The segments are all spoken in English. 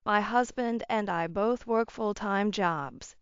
My husband and I both work full-time jobs,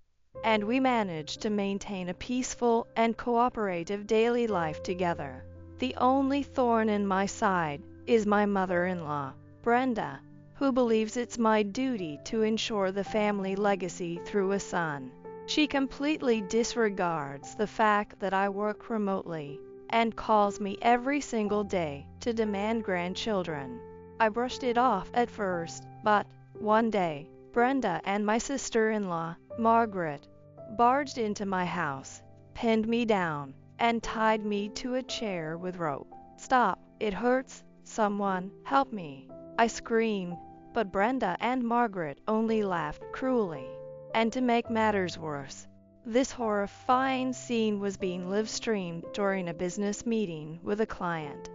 and we manage to maintain a peaceful and cooperative daily life together. The only thorn in my side is my mother-in-law, Brenda, who believes it's my duty to ensure the family legacy through a son. She completely disregards the fact that I work remotely and calls me every single day to demand grandchildren. I brushed it off at first, but one day, Brenda and my sister-in-law, Margaret, barged into my house, pinned me down, and tied me to a chair with rope. "Stop, it hurts, someone help me," I screamed, but Brenda and Margaret only laughed cruelly. And to make matters worse, this horrifying scene was being live-streamed during a business meeting with a client.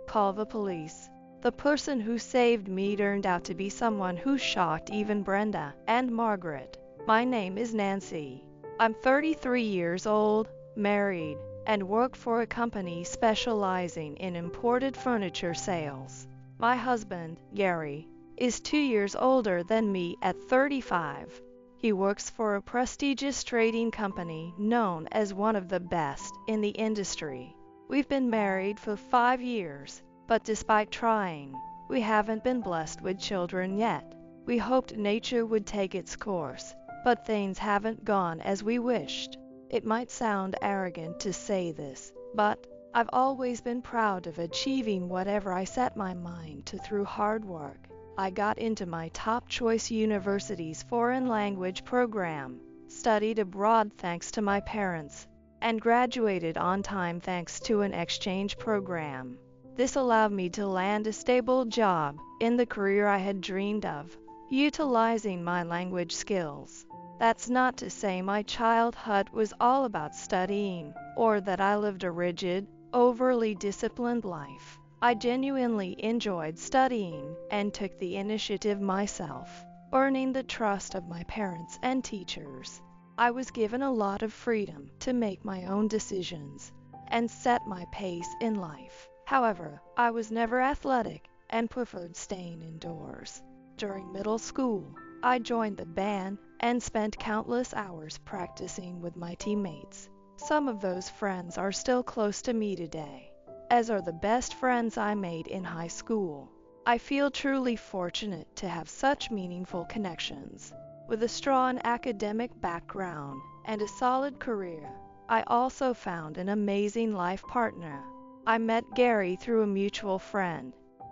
Call the police. The person who saved me turned out to be someone who shocked even Brenda and Margaret. My name is Nancy. I'm 33 years old, married, and work for a company specializing in imported furniture sales. My husband, Gary, is 2 years older than me at 35. He works for a prestigious trading company known as one of the best in the industry. We've been married for 5 years, but despite trying, we haven't been blessed with children yet. We hoped nature would take its course, but things haven't gone as we wished. It might sound arrogant to say this, but I've always been proud of achieving whatever I set my mind to through hard work. I got into my top choice university's foreign language program, studied abroad thanks to my parents, and graduated on time thanks to an exchange program. This allowed me to land a stable job in the career I had dreamed of, utilizing my language skills. That's not to say my childhood was all about studying, or that I lived a rigid, overly disciplined life. I genuinely enjoyed studying and took the initiative myself, earning the trust of my parents and teachers. I was given a lot of freedom to make my own decisions and set my pace in life. However, I was never athletic and preferred staying indoors. During middle school, I joined the band and spent countless hours practicing with my teammates. Some of those friends are still close to me today, as are the best friends I made in high school. I feel truly fortunate to have such meaningful connections. With a strong academic background and a solid career, I also found an amazing life partner. I met Gary through a mutual friend,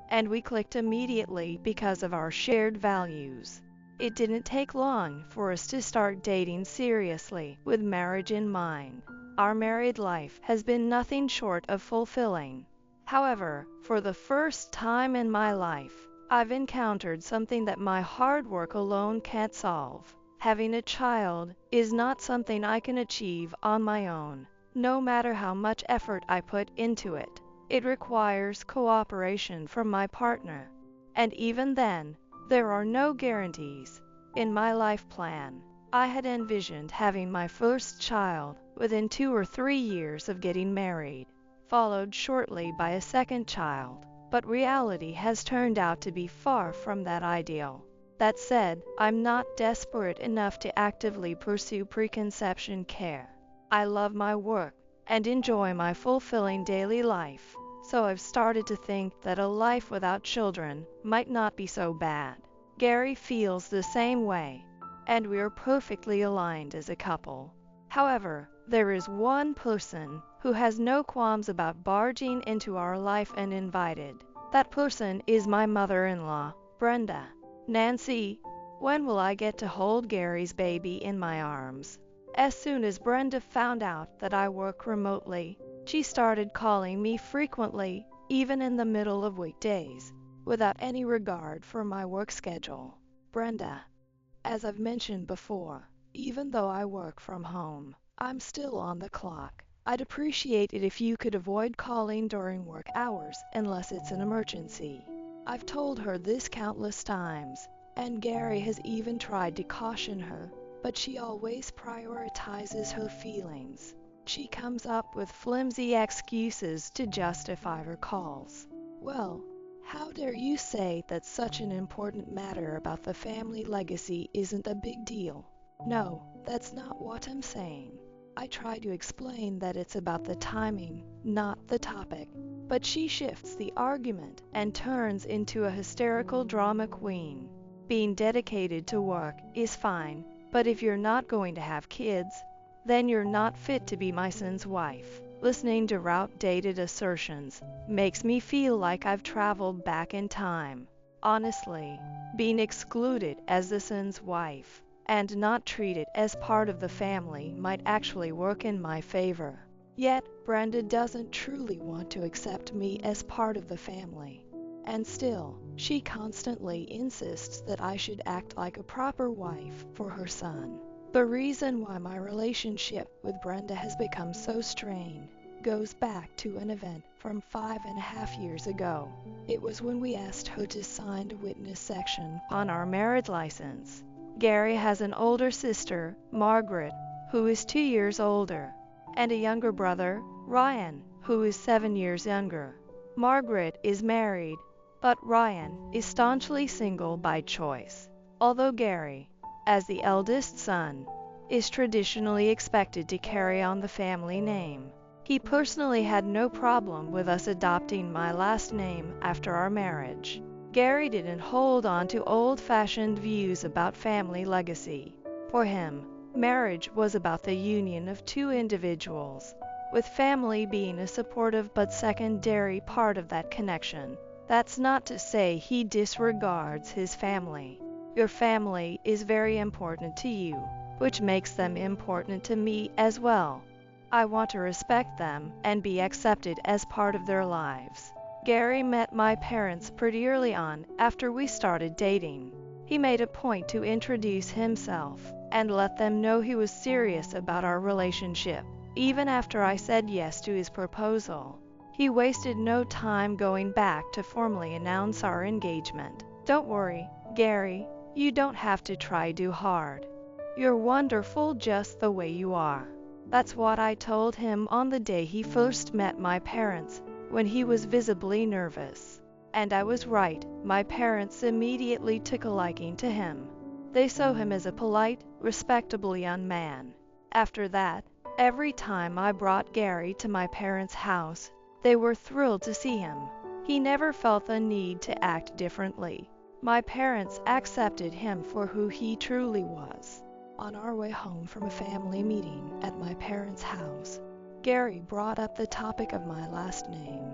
and we clicked immediately because of our shared values. It didn't take long for us to start dating seriously with marriage in mind. Our married life has been nothing short of fulfilling. However, for the first time in my life, I've encountered something that my hard work alone can't solve. Having a child is not something I can achieve on my own, no matter how much effort I put into it. It requires cooperation from my partner, and even then, there are no guarantees. In my life plan, I had envisioned having my first child within 2 or 3 years of getting married, followed shortly by a second child, but reality has turned out to be far from that ideal. That said, I'm not desperate enough to actively pursue preconception care. I love my work and enjoy my fulfilling daily life, so I've started to think that a life without children might not be so bad. Gary feels the same way, and we are perfectly aligned as a couple. However, there is one person who has no qualms about barging into our life uninvited. That person is my mother-in-law, Brenda. "Nancy, when will I get to hold Gary's baby in my arms?" As soon as Brenda found out that I work remotely, she started calling me frequently, even in the middle of weekdays, without any regard for my work schedule. "Brenda, as I've mentioned before, even though I work from home, I'm still on the clock. I'd appreciate it if you could avoid calling during work hours unless it's an emergency." I've told her this countless times, and Gary has even tried to caution her, but she always prioritizes her feelings. She comes up with flimsy excuses to justify her calls. Well, How dare you say that such an important matter about the family legacy isn't a big deal? No, that's not what I'm saying. I try to explain that it's about the timing, not the topic. But she shifts the argument and turns into a hysterical drama queen. Being dedicated to work is fine, but if you're not going to have kids, then you're not fit to be my son's wife. Listening to outdated assertions makes me feel like I've traveled back in time. Honestly, being excluded as the son's wife and not treated as part of the family might actually work in my favor. Yet, Brenda doesn't truly want to accept me as part of the family. And still, she constantly insists that I should act like a proper wife for her son. The reason why my relationship with Brenda has become so strained goes back to an event from 5.5 years ago. It was when we asked her to sign a witness section on our marriage license. Gary has an older sister, Margaret, who is 2 years older, and a younger brother, Ryan, who is 7 years younger. Margaret is married, but Ryan is staunchly single by choice. Although Gary, as the eldest son, is traditionally expected to carry on the family name, he personally had no problem with us adopting my last name after our marriage. Gary didn't hold on to old-fashioned views about family legacy. For him, marriage was about the union of two individuals, with family being a supportive but secondary part of that connection. That's not to say he disregards his family. Your family is very important to you, which makes them important to me as well. I want to respect them and be accepted as part of their lives. Gary met my parents pretty early on after we started dating. He made a point to introduce himself and let them know he was serious about our relationship. Even after I said yes to his proposal, he wasted no time going back to formally announce our engagement. Don't worry, Gary, you don't have to try too hard. You're wonderful just the way you are. That's what I told him on the day he first met my parents, when he was visibly nervous. And I was right. My parents immediately took a liking to him. They saw him as a polite, respectable young man. After that, every time I brought Gary to my parents' house, they were thrilled to see him. He never felt the need to act differently. My parents accepted him for who he truly was. On our way home from a family meeting at my parents' house, Gary brought up the topic of my last name.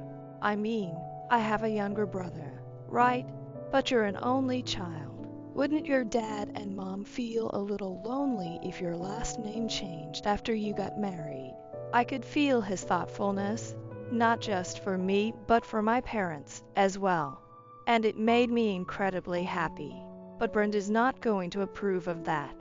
I mean, I have a younger brother, right? But you're an only child. Wouldn't your dad and mom feel a little lonely if your last name changed after you got married? I could feel his thoughtfulness, not just for me, but for my parents as well. And it made me incredibly happy. But Brenda's not going to approve of that.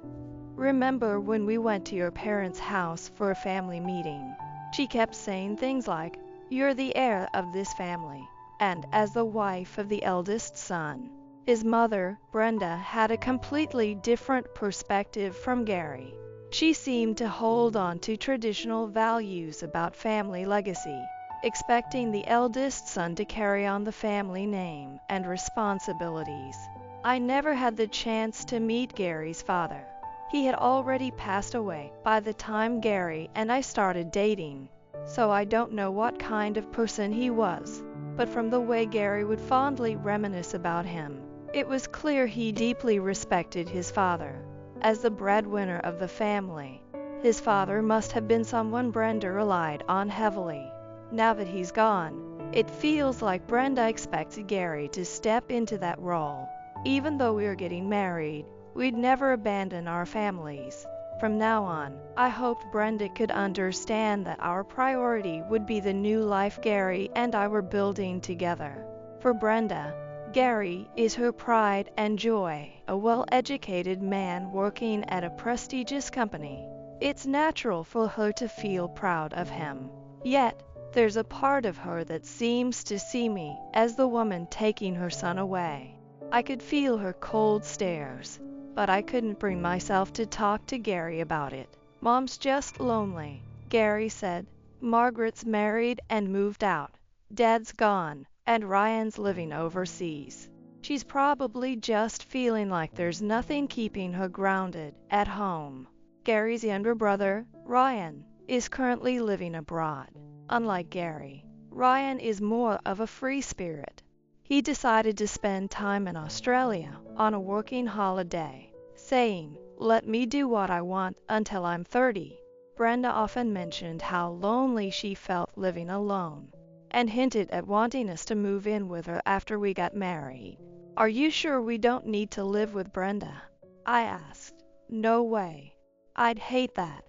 Remember when we went to your parents' house for a family meeting? She kept saying things like, "You're the heir of this family," and as the wife of the eldest son. His mother, Brenda, had a completely different perspective from Gary. She seemed to hold on to traditional values about family legacy, expecting the eldest son to carry on the family name and responsibilities. I never had the chance to meet Gary's father. He had already passed away by the time Gary and I started dating, so I don't know what kind of person he was. But from the way Gary would fondly reminisce about him, it was clear he deeply respected his father. As the breadwinner of the family, his father must have been someone Brenda relied on heavily. Now that he's gone, it feels like Brenda expects Gary to step into that role. Even though we are getting married, we'd never abandon our families. From now on, I hoped Brenda could understand that our priority would be the new life Gary and I were building together. For Brenda, Gary is her pride and joy, a well-educated man working at a prestigious company. It's natural for her to feel proud of him. Yet, there's a part of her that seems to see me as the woman taking her son away. I could feel her cold stares, but I couldn't bring myself to talk to Gary about it. "Mom's just lonely," Gary said. "Margaret's married and moved out. Dad's gone, and Ryan's living overseas. She's probably just feeling like there's nothing keeping her grounded at home. Gary's younger brother, Ryan, is currently living abroad. Unlike Gary, Ryan is more of a free spirit. He decided to spend time in Australia on a working holiday, saying, "Let me do what I want until I'm 30. Brenda often mentioned how lonely she felt living alone, and hinted at wanting us to move in with her after we got married. "Are you sure we don't need to live with Brenda?" I asked. "No way. I'd hate that,"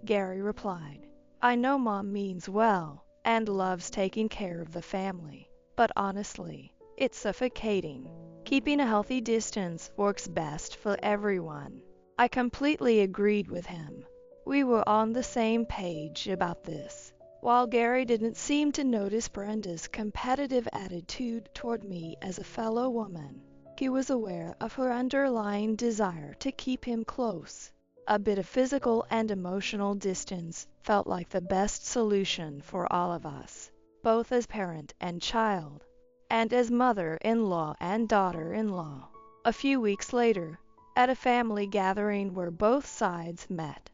Gary replied. "I know Mom means well and loves taking care of the family, but honestly, it's suffocating. Keeping a healthy distance works best for everyone." I completely agreed with him. We were on the same page about this. While Gary didn't seem to notice Brenda's competitive attitude toward me as a fellow woman, he was aware of her underlying desire to keep him close. A bit of physical and emotional distance felt like the best solution for all of us, both as parent and child, and as mother-in-law and daughter-in-law. A few weeks later, at a family gathering where both sides met,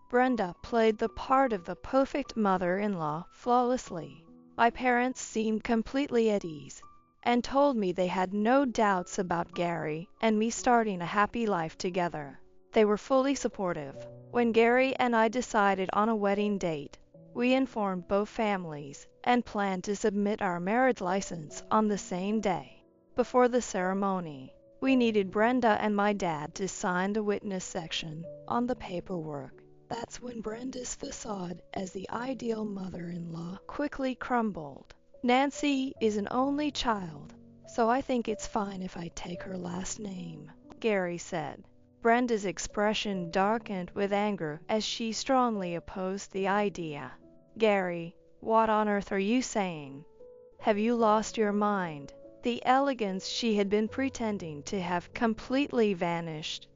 Brenda played the part of the perfect mother-in-law flawlessly. My parents seemed completely at ease and told me they had no doubts about Gary and me starting a happy life together. They were fully supportive. When Gary and I decided on a wedding date, we informed both families and planned to submit our marriage license on the same day. Before the ceremony, we needed Brenda and my dad to sign the witness section on the paperwork. That's when Brenda's facade as the ideal mother-in-law quickly crumbled. "Nancy is an only child, so I think it's fine if I take her last name," Gary said. Brenda's expression darkened with anger as she strongly opposed the idea. "Gary, what on earth are you saying? Have you lost your mind?" The elegance she had been pretending to have completely vanished,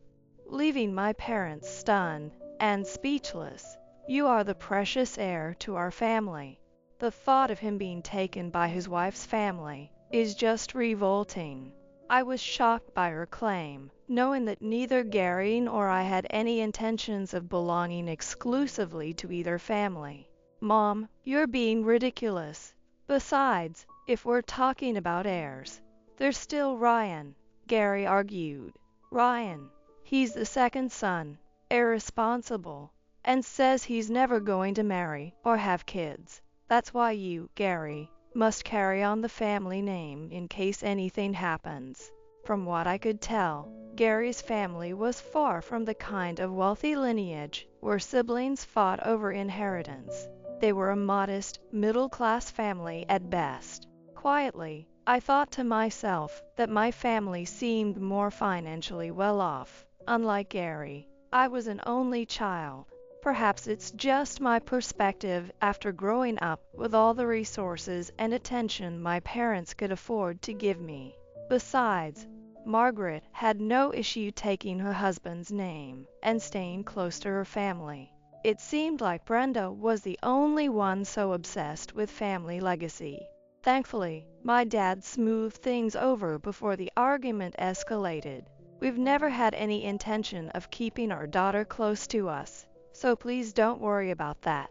leaving my parents stunned and speechless. "You are the precious heir to our family. The thought of him being taken by his wife's family is just revolting." I was shocked by her claim, knowing that neither Gary nor I had any intentions of belonging exclusively to either family. "Mom, you're being ridiculous. Besides, if we're talking about heirs, there's still Ryan," Gary argued. "Ryan, he's the second son, irresponsible, and says he's never going to marry or have kids. That's why you, Gary, must carry on the family name in case anything happens." From what I could tell, Gary's family was far from the kind of wealthy lineage where siblings fought over inheritance. They were a modest, middle-class family at best. Quietly, I thought to myself that my family seemed more financially well off. Unlike Gary, I was an only child. Perhaps it's just my perspective after growing up with all the resources and attention my parents could afford to give me. Besides, Margaret had no issue taking her husband's name and staying close to her family. It seemed like Brenda was the only one so obsessed with family legacy. Thankfully, my dad smoothed things over before the argument escalated. "We've never had any intention of keeping our daughter close to us, so please don't worry about that.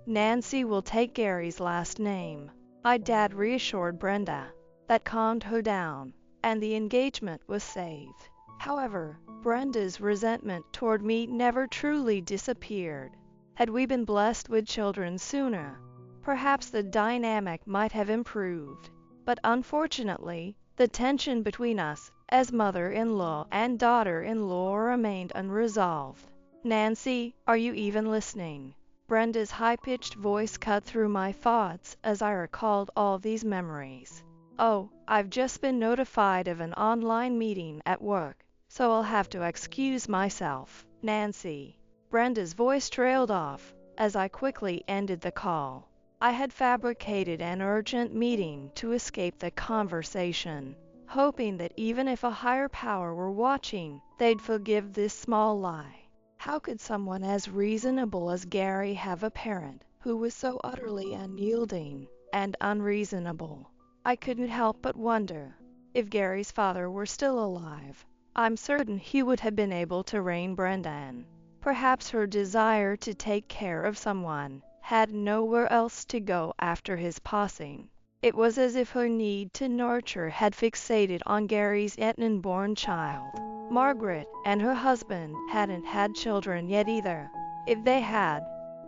Nancy will take Gary's last name." My dad reassured Brenda. That calmed her down, and the engagement was saved. However, Brenda's resentment toward me never truly disappeared. Had we been blessed with children sooner, perhaps the dynamic might have improved. But unfortunately, the tension between us as mother-in-law and daughter-in-law remained unresolved. "Nancy, are you even listening?" Brenda's high-pitched voice cut through my thoughts as I recalled all these memories. "Oh, I've just been notified of an online meeting at work, so I'll have to excuse myself. Nancy." Brenda's voice trailed off as I quickly ended the call. I had fabricated an urgent meeting to escape the conversation, hoping that even if a higher power were watching, they'd forgive this small lie. How could someone as reasonable as Gary have a parent who was so utterly unyielding and unreasonable? I couldn't help but wonder if Gary's father were still alive. I'm certain he would have been able to rein Brenda in. Perhaps her desire to take care of someone had nowhere else to go after his passing. It was as if her need to nurture had fixated on Gary's yet-unborn child. Margaret and her husband hadn't had children yet either. If they had,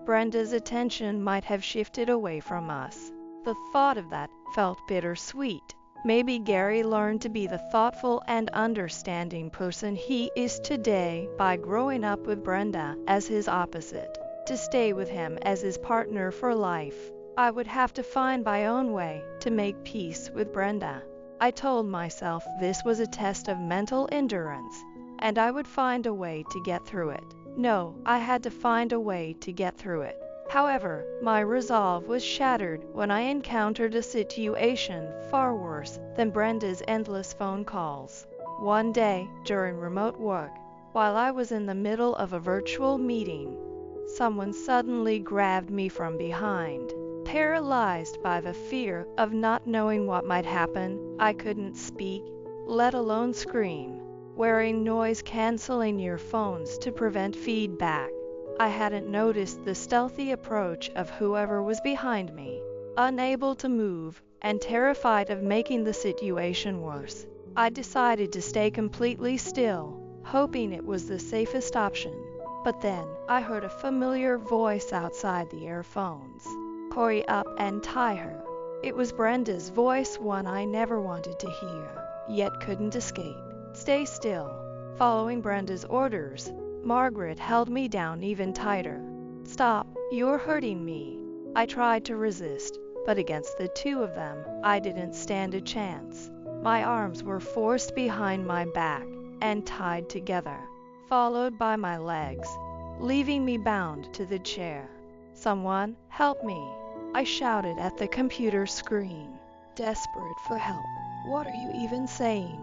Brenda's attention might have shifted away from us. The thought of that felt bittersweet. Maybe Gary learned to be the thoughtful and understanding person he is today by growing up with Brenda as his opposite. To stay with him as his partner for life, I would have to find my own way to make peace with Brenda. I told myself this was a test of mental endurance, and I would find a way to get through it. No, I had to find a way to get through it. However, my resolve was shattered when I encountered a situation far worse than Brenda's endless phone calls. One day, during remote work, while I was in the middle of a virtual meeting, someone suddenly grabbed me from behind. Paralyzed by the fear of not knowing what might happen, I couldn't speak, let alone scream. Wearing noise-canceling earphones to prevent feedback, I hadn't noticed the stealthy approach of whoever was behind me. Unable to move and terrified of making the situation worse, I decided to stay completely still, hoping it was the safest option. But then I heard a familiar voice outside the earphones. "Hurry up and tie her." It was Brenda's voice, one I never wanted to hear, yet couldn't escape. "Stay still." Following Brenda's orders, Margaret held me down even tighter. "Stop, you're hurting me." I tried to resist, but against the two of them, I didn't stand a chance. My arms were forced behind my back and tied together, followed by my legs, leaving me bound to the chair. "Someone, help me!" I shouted at the computer screen, desperate for help. "What are you even saying?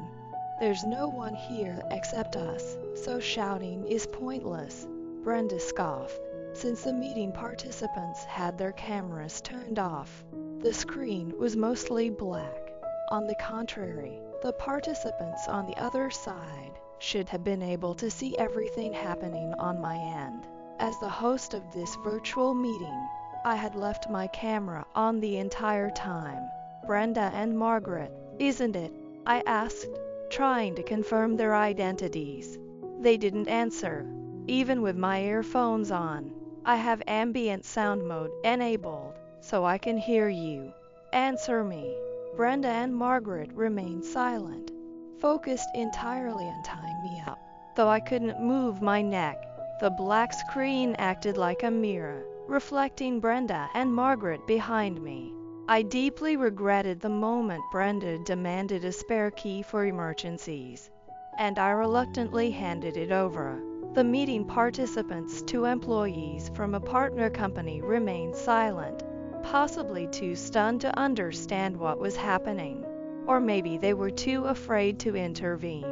There's no one here except us, so shouting is pointless," Brenda scoffed. Since the meeting participants had their cameras turned off, the screen was mostly black. On the contrary, the participants on the other side should have been able to see everything happening on my end. As the host of this virtual meeting, I had left my camera on the entire time. "Brenda and Margaret, isn't it?" I asked, trying to confirm their identities. They didn't answer, even with my earphones on. "I have ambient sound mode enabled, so I can hear you. Answer me." Brenda and Margaret remained silent, focused entirely on tying me up. Though I couldn't move my neck, the black screen acted like a mirror, reflecting Brenda and Margaret behind me. I deeply regretted the moment Brenda demanded a spare key for emergencies, and I reluctantly handed it over. The meeting participants, two employees from a partner company, remained silent, possibly too stunned to understand what was happening, or maybe they were too afraid to intervene.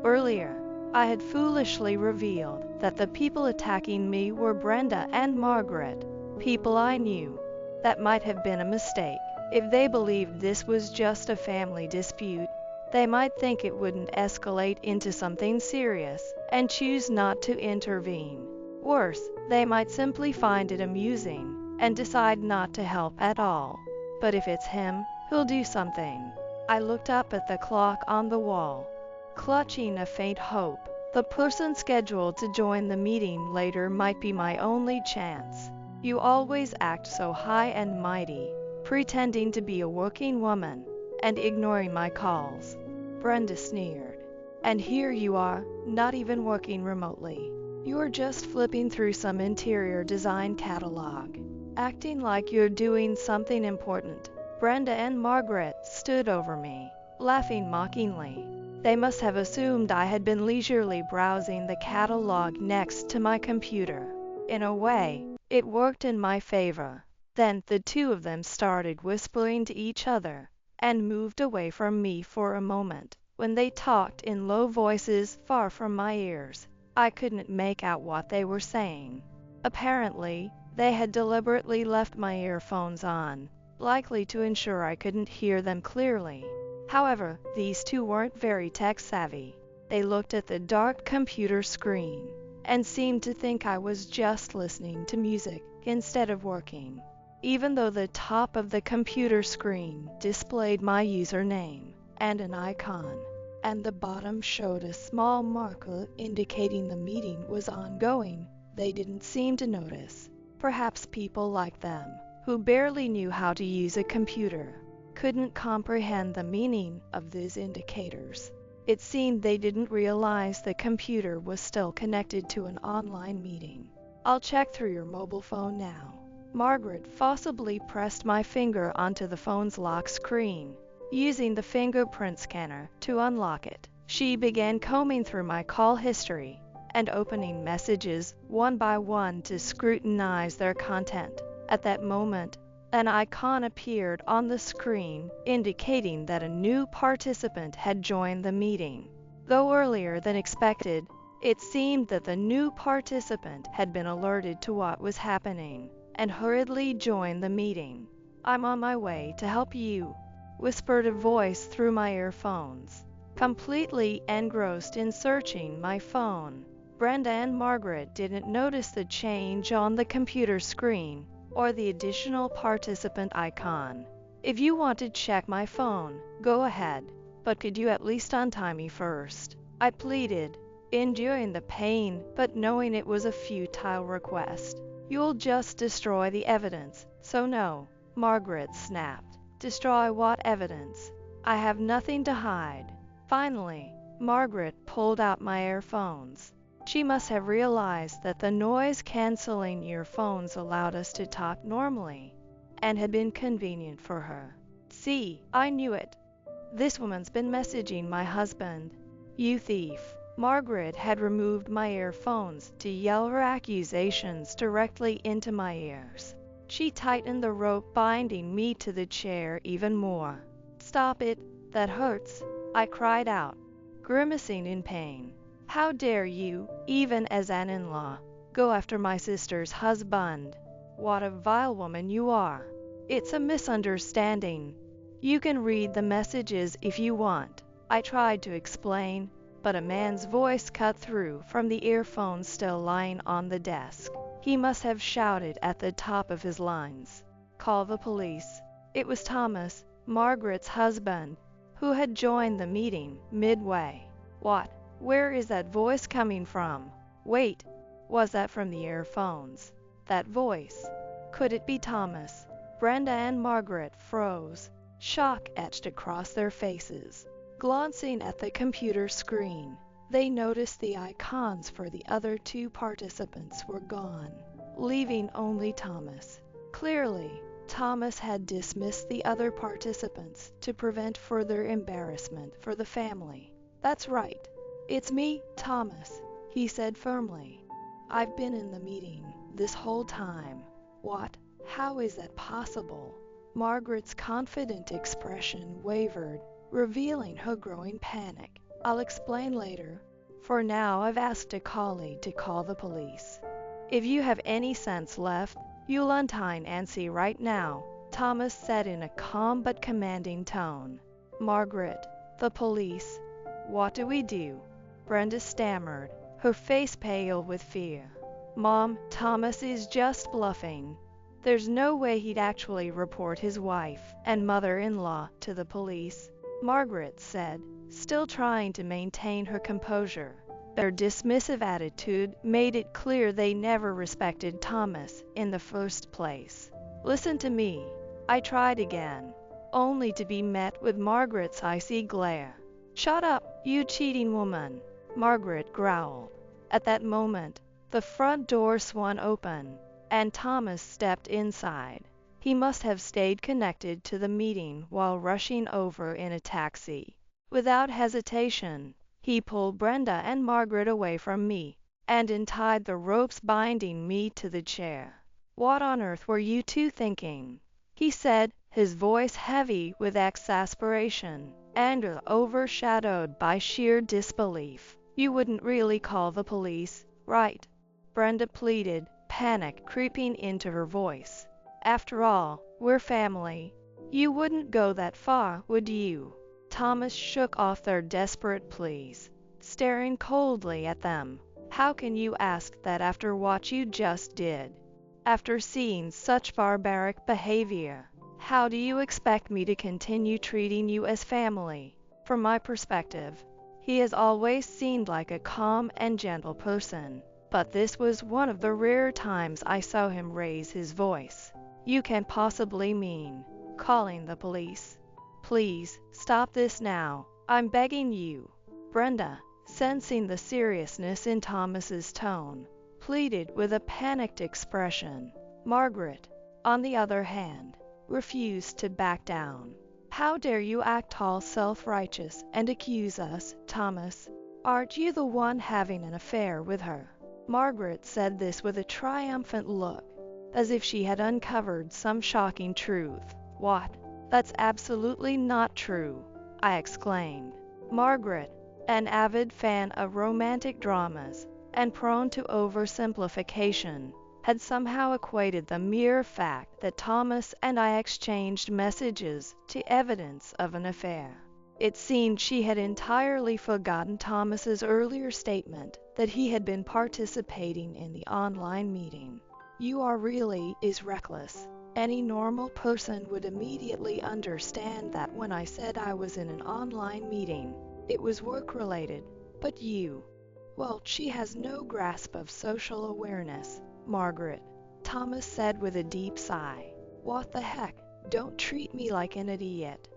Earlier, I had foolishly revealed that the people attacking me were Brenda and Margaret, people I knew. That might have been a mistake. If they believed this was just a family dispute, they might think it wouldn't escalate into something serious and choose not to intervene. Worse, they might simply find it amusing and decide not to help at all. But if it's him, he'll do something. I looked up at the clock on the wall, clutching a faint hope. The person scheduled to join the meeting later might be my only chance. "You always act so high and mighty, pretending to be a working woman and ignoring my calls," Brenda sneered. "And here you are, not even working remotely. You're just flipping through some interior design catalog, acting like you're doing something important." Brenda and Margaret stood over me, laughing mockingly. They must have assumed I had been leisurely browsing the catalog next to my computer. In a way, it worked in my favor. Then the two of them started whispering to each other and moved away from me for a moment. When they talked in low voices far from my ears, I couldn't make out what they were saying. Apparently, they had deliberately left my earphones on, likely to ensure I couldn't hear them clearly. However, these two weren't very tech-savvy. They looked at the dark computer screen and seemed to think I was just listening to music instead of working. Even though the top of the computer screen displayed my username and an icon, and the bottom showed a small marker indicating the meeting was ongoing, they didn't seem to notice. Perhaps people like them, who barely knew how to use a computer, couldn't comprehend the meaning of these indicators. It seemed they didn't realize the computer was still connected to an online meeting. "I'll check through your mobile phone now." Margaret forcibly pressed my finger onto the phone's lock screen, using the fingerprint scanner to unlock it. She began combing through my call history and opening messages one by one to scrutinize their content. At that moment, an icon appeared on the screen indicating that a new participant had joined the meeting. Though earlier than expected, it seemed that the new participant had been alerted to what was happening and hurriedly joined the meeting. "I'm on my way to help you," whispered a voice through my earphones. Completely engrossed in searching my phone, Brenda and Margaret didn't notice the change on the computer screen or the additional participant icon. "If you want to check my phone, go ahead, but could you at least untie me first?" I pleaded, enduring the pain but knowing it was a futile request. "You'll just destroy the evidence, so no," Margaret snapped. "Destroy what evidence? I have nothing to hide." Finally, Margaret pulled out my earphones. She must have realized that the noise-canceling earphones allowed us to talk normally and had been convenient for her. "See, I knew it. This woman's been messaging my husband. You thief." Margaret had removed my earphones to yell her accusations directly into my ears. She tightened the rope binding me to the chair even more. "Stop it, that hurts," I cried out, grimacing in pain. "How dare you, even as an in-law, go after my sister's husband? What a vile woman you are." "It's a misunderstanding. You can read the messages if you want," I tried to explain, but a man's voice cut through from the earphones still lying on the desk. He must have shouted at the top of his lungs, "Call the police." It was Thomas, Margaret's husband, who had joined the meeting midway. "What? Where is that voice coming from?" Wait, was that from the earphones? That voice? Could it be Thomas? Brenda and Margaret froze, shock etched across their faces. Glancing at the computer screen, they noticed the icons for the other two participants were gone, leaving only Thomas. Clearly, Thomas had dismissed the other participants to prevent further embarrassment for the family. "That's right. It's me, Thomas," he said firmly. "I've been in the meeting this whole time." "What? How is that possible?" Margaret's confident expression wavered, revealing her growing panic. "I'll explain later. For now, I've asked a colleague to call the police. If you have any sense left, you'll untie Nancy right now," Thomas said in a calm but commanding tone. "Margaret, the police. What do we do?" Brenda stammered, her face pale with fear. "Mom, Thomas is just bluffing. There's no way he'd actually report his wife and mother-in-law to the police," Margaret said, still trying to maintain her composure. Their dismissive attitude made it clear they never respected Thomas in the first place. "Listen to me," I tried again, only to be met with Margaret's icy glare. "Shut up, you cheating woman," Margaret growled. At that moment, the front door swung open, and Thomas stepped inside. He must have stayed connected to the meeting while rushing over in a taxi. Without hesitation, he pulled Brenda and Margaret away from me and untied the ropes binding me to the chair. "What on earth were you two thinking?" he said, his voice heavy with exasperation and overshadowed by sheer disbelief. "You wouldn't really call the police, right?" Brenda pleaded, panic creeping into her voice. "After all, We're family. You wouldn't go that far, would you?" Thomas shook off their desperate pleas, staring coldly at them. "How can you ask that after what you just did? After seeing such barbaric behavior? How do you expect me to continue treating you as family?" From my perspective, he has always seemed like a calm and gentle person, but this was one of the rare times I saw him raise his voice. "You can't possibly mean calling the police? Please, stop this now. I'm begging you." Brenda, sensing the seriousness in Thomas's tone, pleaded with a panicked expression. Margaret, on the other hand, refused to back down. "How dare you act all self-righteous and accuse us, Thomas? Aren't you the one having an affair with her?" Margaret said this with a triumphant look, as if she had uncovered some shocking truth. "What? That's absolutely not true," I exclaimed. Margaret, an avid fan of romantic dramas and prone to oversimplification, had somehow equated the mere fact that Thomas and I exchanged messages to evidence of an affair. It seemed she had entirely forgotten Thomas's earlier statement that he had been participating in the online meeting. "You are really is reckless. Any normal person would immediately understand that when I said I was in an online meeting, it was work-related, but you, well, she has no grasp of social awareness, Margaret," Thomas said with a deep sigh. "What the heck, don't treat me like an idiot.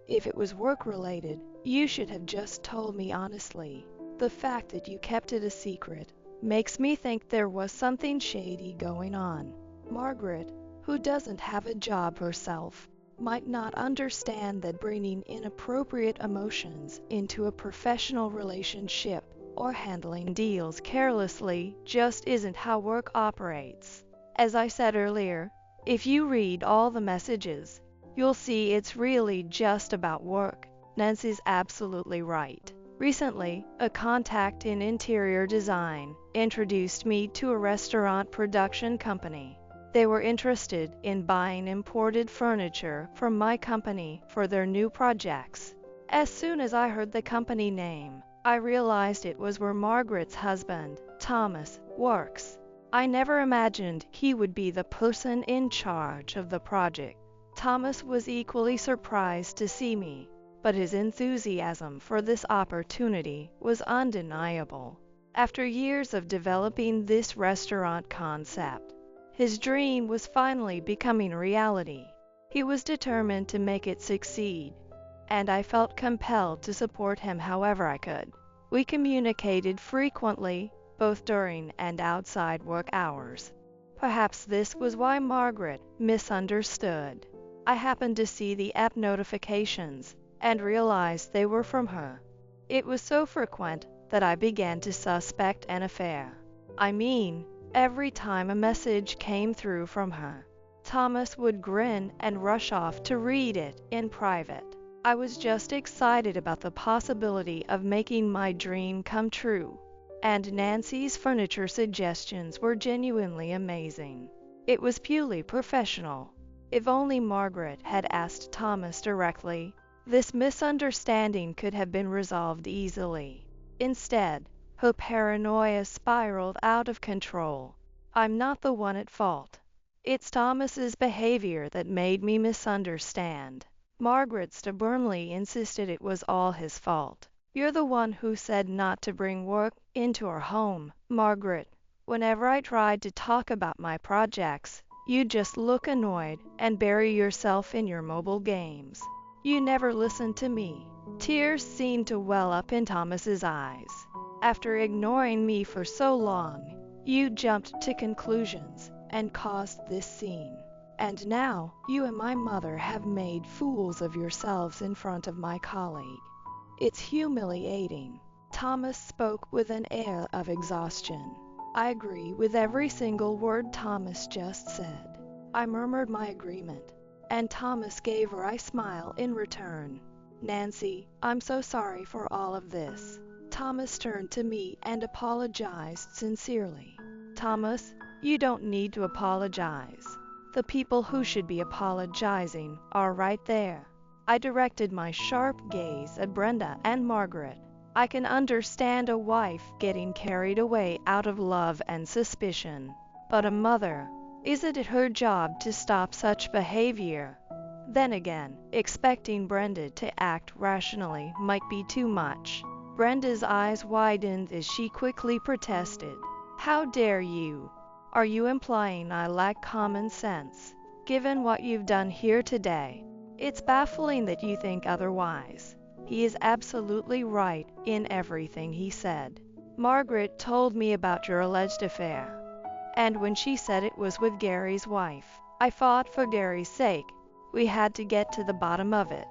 If it was work-related, you should have just told me honestly. The fact that you kept it a secret makes me think there was something shady going on. Margaret, who doesn't have a job herself, might not understand that bringing inappropriate emotions into a professional relationship or handling deals carelessly just isn't how work operates. As I said earlier, if you read all the messages, you'll see it's really just about work." Nancy's absolutely right. Recently, a contact in interior design introduced me to a restaurant production company. They were interested in buying imported furniture from my company for their new projects. As soon as I heard the company name, I realized it was where Margaret's husband, Thomas, works. I never imagined he would be the person in charge of the project. Thomas was equally surprised to see me, but his enthusiasm for this opportunity was undeniable. After years of developing this restaurant concept, his dream was finally becoming reality. He was determined to make it succeed, and I felt compelled to support him however I could. We communicated frequently, both during and outside work hours. Perhaps this was why Margaret misunderstood. I happened to see the app notifications and realized they were from her. It was so frequent that I began to suspect an affair. I mean, every time a message came through from her, Thomas would grin and rush off to read it in private. I was just excited about the possibility of making my dream come true, and Nancy's furniture suggestions were genuinely amazing. It was purely professional. If only Margaret had asked Thomas directly, this misunderstanding could have been resolved easily. Instead, her paranoia spiraled out of control. I'm not the one at fault. It's Thomas's behavior that made me misunderstand. Margaret stubbornly insisted it was all his fault. "You're the one who said not to bring work into our home, Margaret. Whenever I tried to talk about my projects, you just look annoyed and bury yourself in your mobile games. You never listened to me." Tears seemed to well up in Thomas's eyes. "After ignoring me for so long, you jumped to conclusions and caused this scene. And now, you and my mother have made fools of yourselves in front of my colleague. It's humiliating." Thomas spoke with an air of exhaustion. I agree with every single word Thomas just said. I murmured my agreement, and Thomas gave a wry smile in return. "Nancy, I'm so sorry for all of this." Thomas turned to me and apologized sincerely. "Thomas, you don't need to apologize. The people who should be apologizing are right there. I directed my sharp gaze at Brenda and Margaret. I can understand a wife getting carried away out of love and suspicion. But a mother, isn't it her job to stop such behavior? Then again, expecting Brenda to act rationally might be too much. Brenda's eyes widened as she quickly protested. How dare you? Are you implying I lack common sense? Given what you've done here today, it's baffling that you think otherwise. He is absolutely right in everything he said. Margaret told me about your alleged affair, and when she said it was with Gary's wife, I fought for Gary's sake. We had to get to the bottom of it.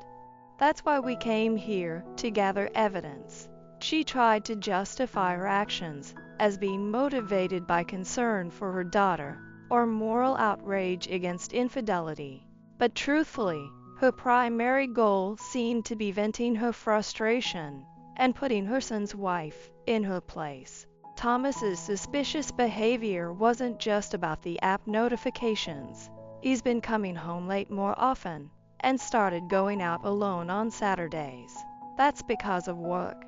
That's why we came here, to gather evidence. She tried to justify her actions as being motivated by concern for her daughter or moral outrage against infidelity. But truthfully, her primary goal seemed to be venting her frustration and putting her son's wife in her place. Thomas's suspicious behavior wasn't just about the app notifications. He's been coming home late more often and started going out alone on Saturdays. That's because of work.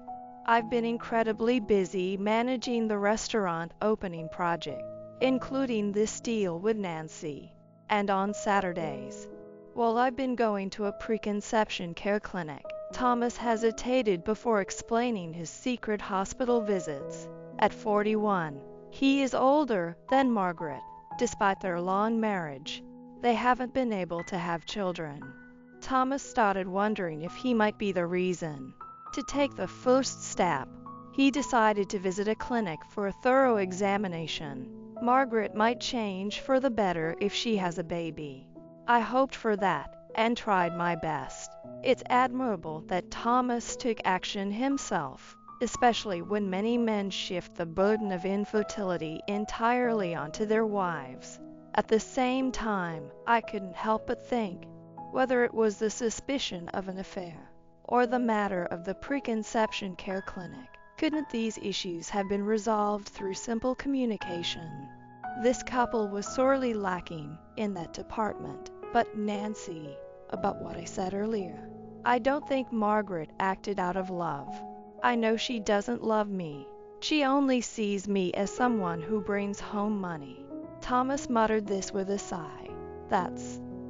I've been incredibly busy managing the restaurant opening project, including this deal with Nancy. And on Saturdays, while I've been going to a preconception care clinic, Thomas hesitated before explaining his secret hospital visits. At 41, he is older than Margaret. Despite their long marriage, they haven't been able to have children. Thomas started wondering if he might be the reason. To take the first step, he decided to visit a clinic for a thorough examination. Margaret might change for the better if she has a baby. I hoped for that and tried my best. It's admirable that Thomas took action himself, especially when many men shift the burden of infertility entirely onto their wives. At the same time, I couldn't help but think, whether it was the suspicion of an affair or the matter of the preconception care clinic, couldn't these issues have been resolved through simple communication? This couple was sorely lacking in that department. But Nancy, about what I said earlier, I don't think Margaret acted out of love. I know she doesn't love me. She only sees me as someone who brings home money. Thomas muttered this with a sigh.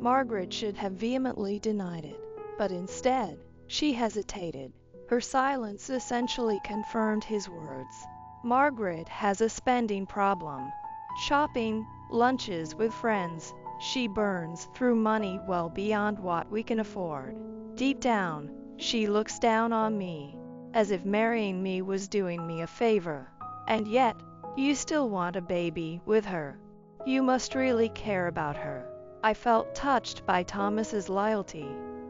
Margaret should have vehemently denied it, but instead, she hesitated. Her silence essentially confirmed his words. Margaret has a spending problem. Shopping, lunches with friends, she burns through money well beyond what we can afford. Deep down, she looks down on me, as if marrying me was doing me a favor. And yet, you still want a baby with her. You must really care about her. I felt touched by Thomas's loyalty,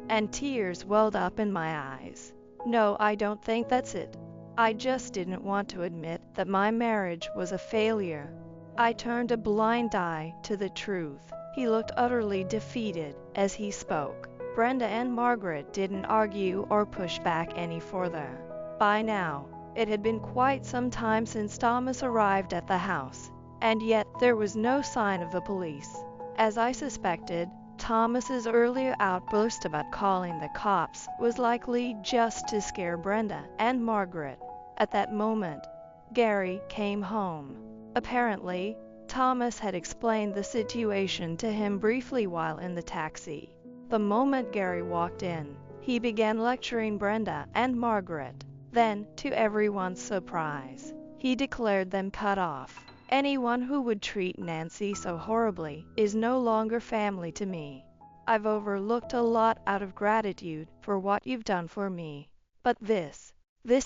and tears welled up in my eyes. No, I don't think that's it. I just didn't want to admit that my marriage was a failure. I turned a blind eye to the truth. He looked utterly defeated as he spoke. Brenda and Margaret didn't argue or push back any further. By now, it had been quite some time since Thomas arrived at the house, and yet there was no sign of the police. As I suspected, Thomas's earlier outburst about calling the cops was likely just to scare Brenda and Margaret. At that moment, Gary came home. Apparently, Thomas had explained the situation to him briefly while in the taxi. The moment Gary walked in, he began lecturing Brenda and Margaret. Then, to everyone's surprise, he declared them cut off. Anyone who would treat Nancy so horribly is no longer family to me. I've overlooked a lot out of gratitude for what you've done for me. But this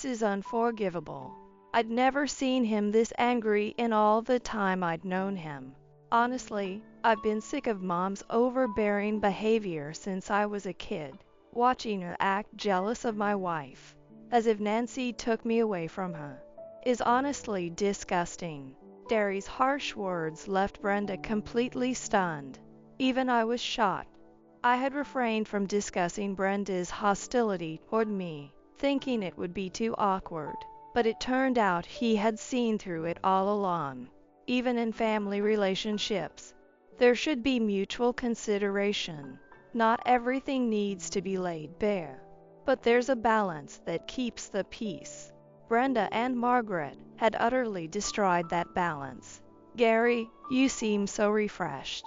is unforgivable. I'd never seen him this angry in all the time I'd known him. Honestly, I've been sick of Mom's overbearing behavior since I was a kid, watching her act jealous of my wife, as if Nancy took me away from her, is honestly disgusting. Gary's harsh words left Brenda completely stunned. Even I was shocked. I had refrained from discussing Brenda's hostility toward me, thinking it would be too awkward. But it turned out he had seen through it all along. Even in family relationships, There should be mutual consideration. Not everything needs to be laid bare. But there's a balance that keeps the peace. Brenda and Margaret had utterly destroyed that balance. Gary, you seem so refreshed.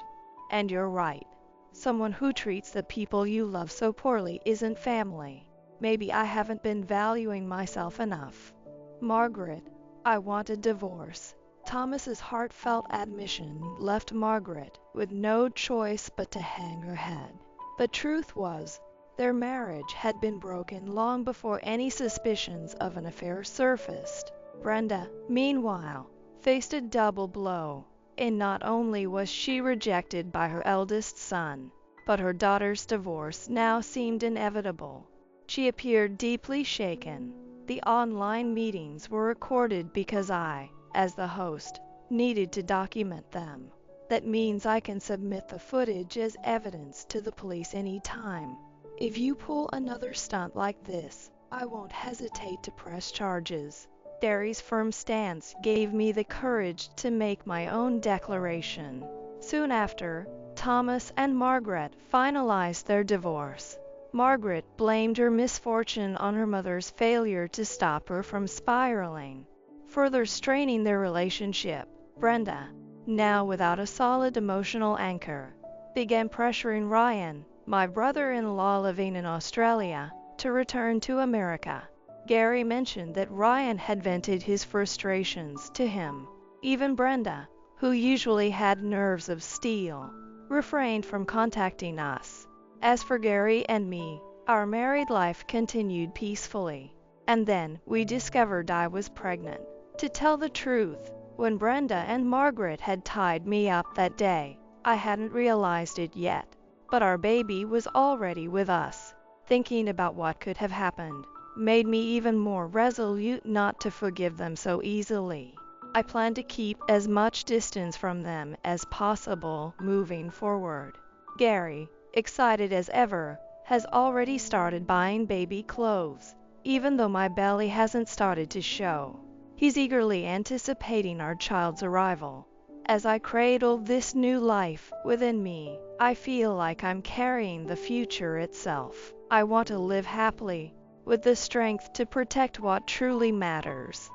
And you're right. Someone who treats the people you love so poorly isn't family. Maybe I haven't been valuing myself enough. Margaret, I want a divorce. Thomas's heartfelt admission left Margaret with no choice but to hang her head. The truth was, their marriage had been broken long before any suspicions of an affair surfaced. Brenda, meanwhile, faced a double blow. And not only was she rejected by her eldest son, but her daughter's divorce now seemed inevitable. She appeared deeply shaken. The online meetings were recorded because I, as the host, needed to document them. That means I can submit the footage as evidence to the police anytime. If you pull another stunt like this, I won't hesitate to press charges. Gary's firm stance gave me the courage to make my own declaration. Soon after, Thomas and Margaret finalized their divorce. Margaret blamed her misfortune on her mother's failure to stop her from spiraling, further straining their relationship. Brenda, now without a solid emotional anchor, began pressuring Ryan, my brother-in-law living in Australia, to return to America. Gary mentioned that Ryan had vented his frustrations to him. Even Brenda, who usually had nerves of steel, refrained from contacting us. As for Gary and me, our married life continued peacefully. And then we discovered I was pregnant. To tell the truth, when Brenda and Margaret had tied me up that day, I hadn't realized it yet. But our baby was already with us. Thinking about what could have happened made me even more resolute not to forgive them so easily. I plan to keep as much distance from them as possible moving forward. Gary, excited as ever, has already started buying baby clothes, even though my belly hasn't started to show. He's eagerly anticipating our child's arrival. As I cradle this new life within me, I feel like I'm carrying the future itself. I want to live happily, with the strength to protect what truly matters.